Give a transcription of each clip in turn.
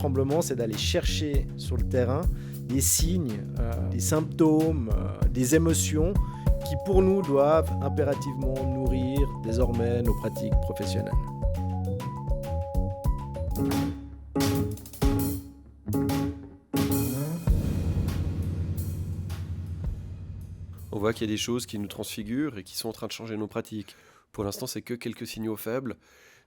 tremblement, c'est d'aller chercher sur le terrain des signes, des symptômes, des émotions qui pour nous doivent impérativement nourrir désormais nos pratiques professionnelles. On voit qu'il y a des choses qui nous transfigurent et qui sont en train de changer nos pratiques. Pour l'instant, c'est que quelques signaux faibles.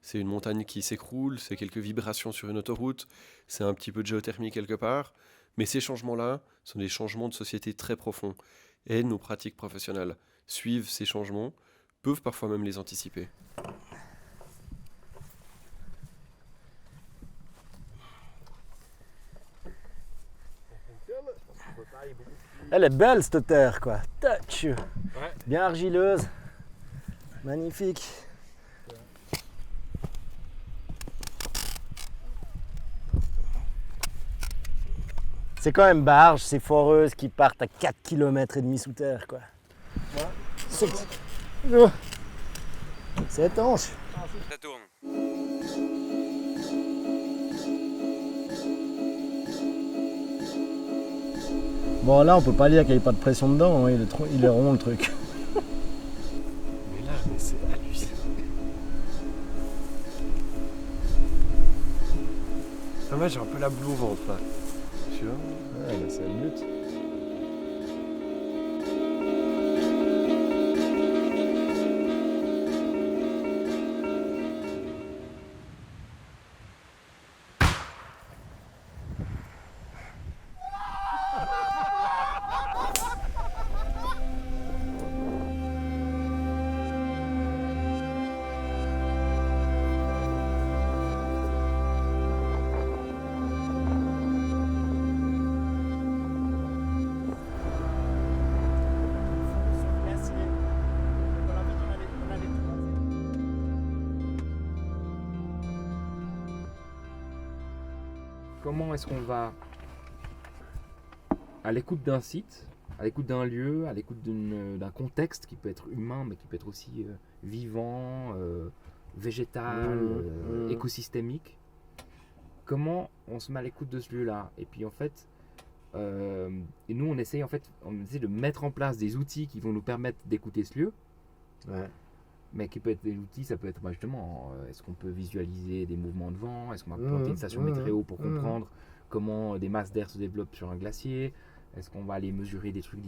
C'est une montagne qui s'écroule, c'est quelques vibrations sur une autoroute, c'est un petit peu de géothermie quelque part. Mais ces changements-là sont des changements de société très profonds. Et nos pratiques professionnelles suivent ces changements, peuvent parfois même les anticiper. Elle est belle cette terre quoi, touch. Ouais. Bien argileuse, magnifique. C'est quand même barge, ces foreuses qui partent à 4 km et demi sous terre quoi. Ouais. C'est étanche. Ça tourne. Bon là on peut pas dire qu'il n'y ait pas de pression dedans, hein. Il est rond le truc. Mais là, c'est hallucinant. Ah ouais, j'ai un peu la boule au ventre là. Tu vois ? Ouais, bah, c'est le but. Comment est-ce qu'on va, à l'écoute d'un site, à l'écoute d'un lieu, à l'écoute d'un contexte qui peut être humain, mais qui peut être aussi vivant, végétal, écosystémique, comment on se met à l'écoute de ce lieu-là? Et puis en fait, et nous on essaie de mettre en place des outils qui vont nous permettre d'écouter ce lieu. Ouais. Mais qui peut être des outils, ça peut être justement, est-ce qu'on peut visualiser des mouvements de vent? Est-ce qu'on va planter une station météo pour comprendre comment des masses d'air se développent sur un glacier? Est-ce qu'on va aller mesurer des trucs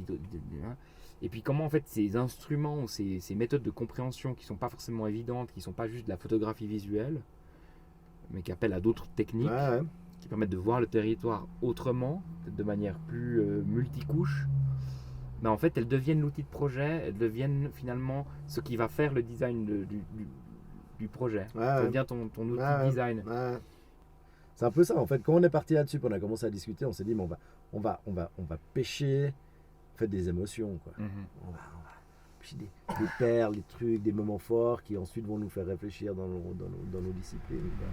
et puis comment en fait ces instruments, ces méthodes de compréhension qui ne sont pas forcément évidentes, qui ne sont pas juste de la photographie visuelle, mais qui appellent à d'autres techniques, qui permettent de voir le territoire autrement, peut-être de manière plus multicouche. Mais en fait, elles deviennent l'outil de projet, elles deviennent finalement ce qui va faire le design du projet. Ça devient ton outil de design. Ouais. C'est un peu ça en fait. Quand on est parti là-dessus, on a commencé à discuter, on s'est dit on va pêcher en fait, des émotions quoi. On va pêcher des perles, des trucs, des moments forts qui ensuite vont nous faire réfléchir dans nos disciplines quoi.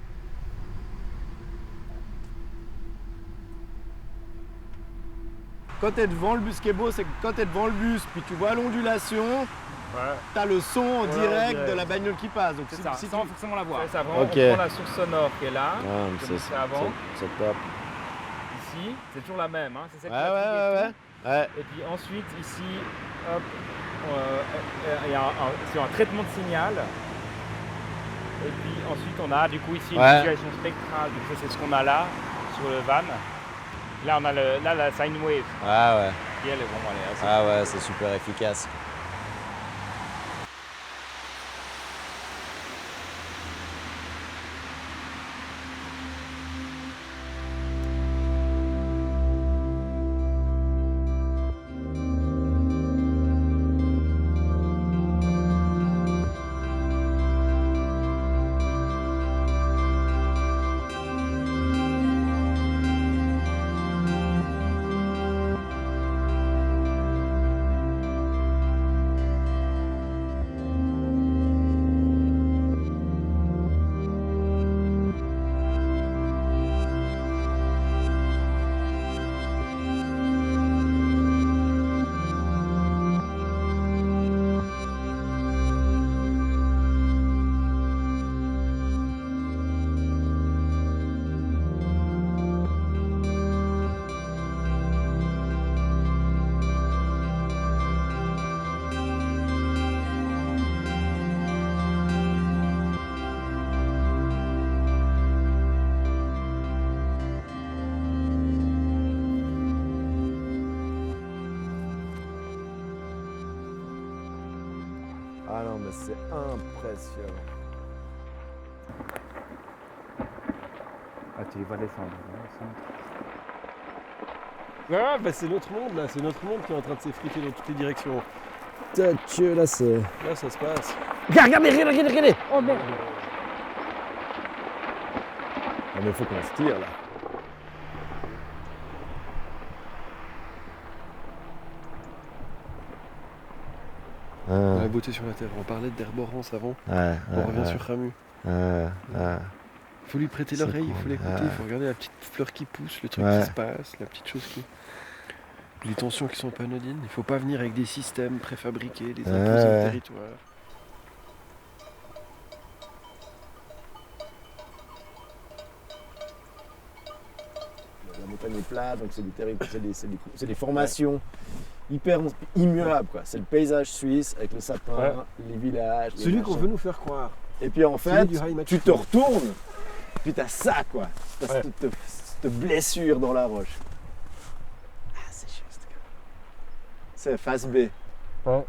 Quand tu es devant le bus, ce qui est beau, c'est que quand tu es devant le bus, puis tu vois l'ondulation, tu as le son en direct de la bagnole qui passe. Donc c'est ça, sans forcément la voir. C'est ça, vraiment, on prend la source sonore qui est là, c'est c'est avant. C'est top. Ici, c'est toujours la même, hein, c'est celle Ouais. Et puis ensuite, ici, hop, il y a sur un traitement de signal. Et puis ensuite, on a du coup ici une visualisation spectrale. Du coup, c'est ce qu'on a là, sur le van. Là, on a la sine wave. Qui elle, elle est assez c'est super efficace. Ah non, mais c'est impressionnant. Ah, tu les vois descendre. Ah, bah c'est notre monde là, c'est notre monde qui est en train de s'effriter dans toutes les directions. Dieu, là c'est... Là, ça se passe. Regardez. Oh merde. Non mais faut qu'on se tire là. La beauté sur la terre. On parlait d'Herborance avant. On revient sur Ramu. Il faut lui prêter C'est l'oreille, il cool. faut l'écouter, il faut regarder la petite fleur qui pousse, le truc qui se passe, la petite chose qui... Les tensions qui sont pas anodines. Il faut pas venir avec des systèmes préfabriqués, des imposer le territoire. La montagne est plate, donc c'est des formations hyper immuables, quoi. C'est le paysage suisse avec le sapin, les villages. Celui qu'on veut nous faire croire. Et puis en fait, du high match tu te flow. retournes, puis t'as ça, quoi. T'as cette blessure dans la roche. Ah, c'est juste. C'est face B. Ouais.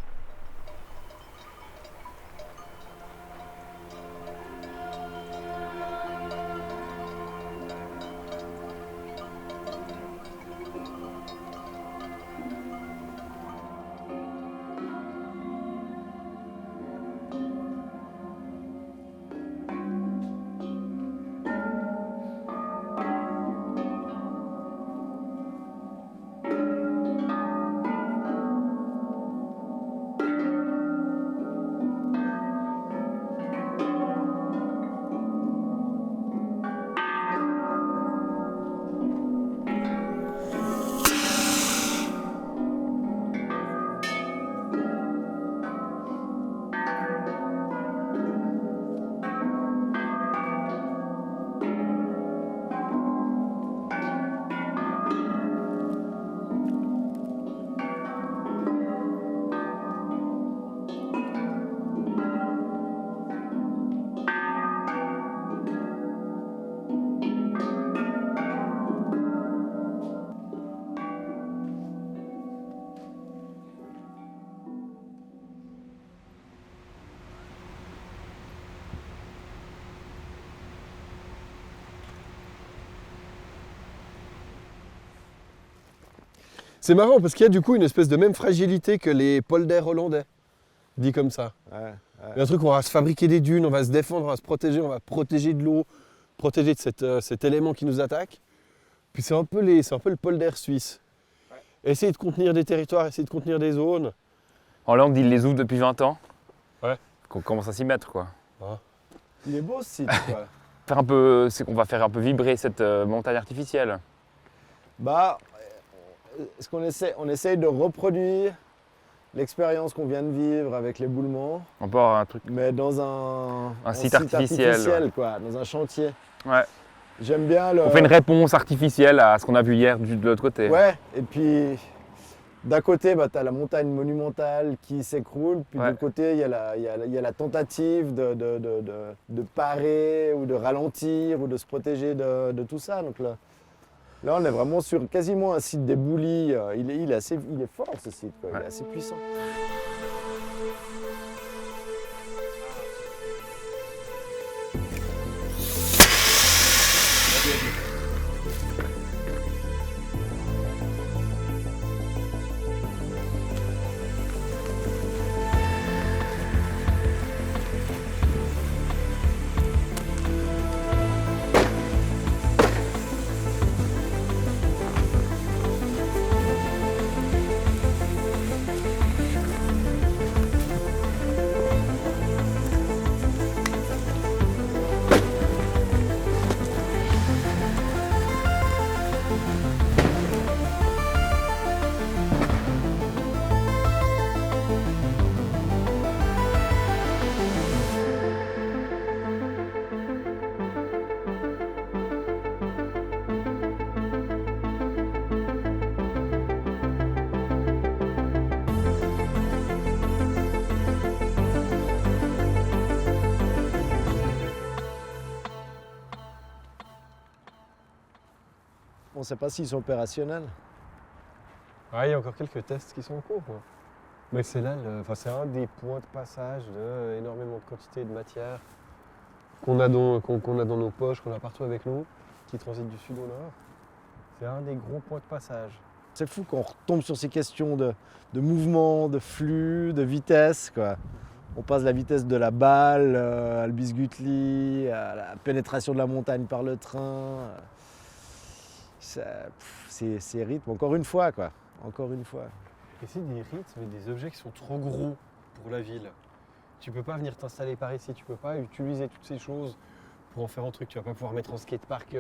C'est marrant parce qu'il y a du coup une espèce de même fragilité que les polders hollandais, dit comme ça. Il y a un truc où on va se fabriquer des dunes, on va se défendre, on va se protéger, on va protéger de l'eau, protéger de cet élément qui nous attaque. Puis c'est un peu le polder suisse. Essayer de contenir des territoires, essayer de contenir des zones. Hollande, il les ouvre depuis 20 ans. Ouais. Qu'on commence à s'y mettre, quoi. Il est beau ce site, quoi. C'est qu'on va faire un peu vibrer cette montagne artificielle. Bah, est-ce on essaye de reproduire l'expérience qu'on vient de vivre avec l'éboulement, On peut avoir un truc. mais dans un site artificiel, quoi, dans un chantier. Ouais. J'aime bien le... On fait une réponse artificielle à ce qu'on a vu hier de l'autre côté. Ouais, et puis d'un côté, bah, tu as la montagne monumentale qui s'écroule, puis de l'autre côté, il y a la tentative de parer ou de ralentir ou de se protéger de tout ça. Donc là, on est vraiment sur quasiment un site d'éboulis. Il est fort ce site, quoi. Il est assez puissant. On ne sait pas s'ils sont opérationnels. Il y a encore quelques tests qui sont en cours. Mais c'est là, c'est un des points de passage de énormément de quantité de matière qu'on a dans nos poches, qu'on a partout avec nous, qui transite du sud au nord. C'est un des gros points de passage. C'est fou qu'on retombe sur ces questions de mouvement, de flux, de vitesse, quoi. On passe la vitesse de la balle à Albis-Gutli, à la pénétration de la montagne par le train. C'est rythme, encore une fois, quoi. Encore une fois. Et c'est des rythmes et des objets qui sont trop gros pour la ville. Tu peux pas venir t'installer par ici, tu peux pas utiliser toutes ces choses pour en faire un truc. Tu vas pas pouvoir mettre un skatepark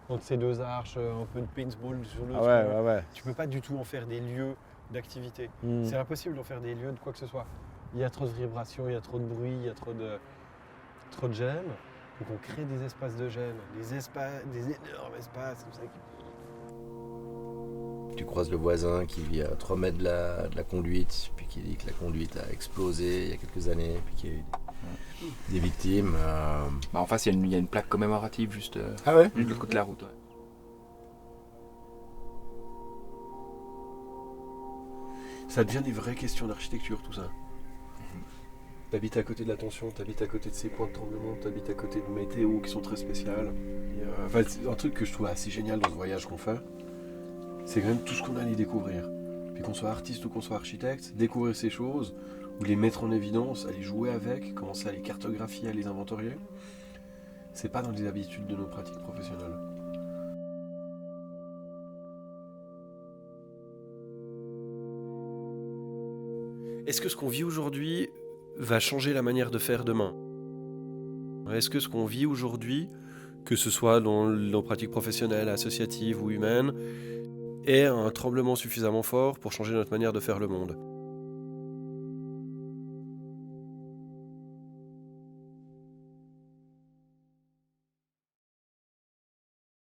entre ces deux arches, un peu de paintball sur l'autre. Ah ouais. Tu peux pas du tout en faire des lieux d'activité. Mm. C'est impossible d'en faire des lieux de quoi que ce soit. Il y a trop de vibrations, il y a trop de bruit, il y a trop de gêne. Donc on crée des espaces de gêne, des énormes espaces comme ça. Tu croises le voisin qui vit à 3 mètres de la conduite, puis qui dit que la conduite a explosé il y a quelques années, puis qu'il y a eu des victimes. En face, il y a une plaque commémorative juste, Ah ouais juste de l'autre côté de la route. Ouais. Ça devient des vraies questions d'architecture, tout ça. T'habites à côté de la tension, t'habites à côté de ces points de tremblement, t'habites à côté de météo qui sont très spéciales. C'est un truc que je trouve assez génial dans ce voyage qu'on fait, c'est quand même tout ce qu'on a à y découvrir. Puis qu'on soit artiste ou qu'on soit architecte, découvrir ces choses, ou les mettre en évidence, à les jouer avec, commencer à les cartographier, à les inventorier, c'est pas dans les habitudes de nos pratiques professionnelles. Est-ce que ce qu'on vit aujourd'hui va changer la manière de faire demain ? Est-ce que ce qu'on vit aujourd'hui, que ce soit dans nos pratiques professionnelles, associatives ou humaines, est un tremblement suffisamment fort pour changer notre manière de faire le monde ?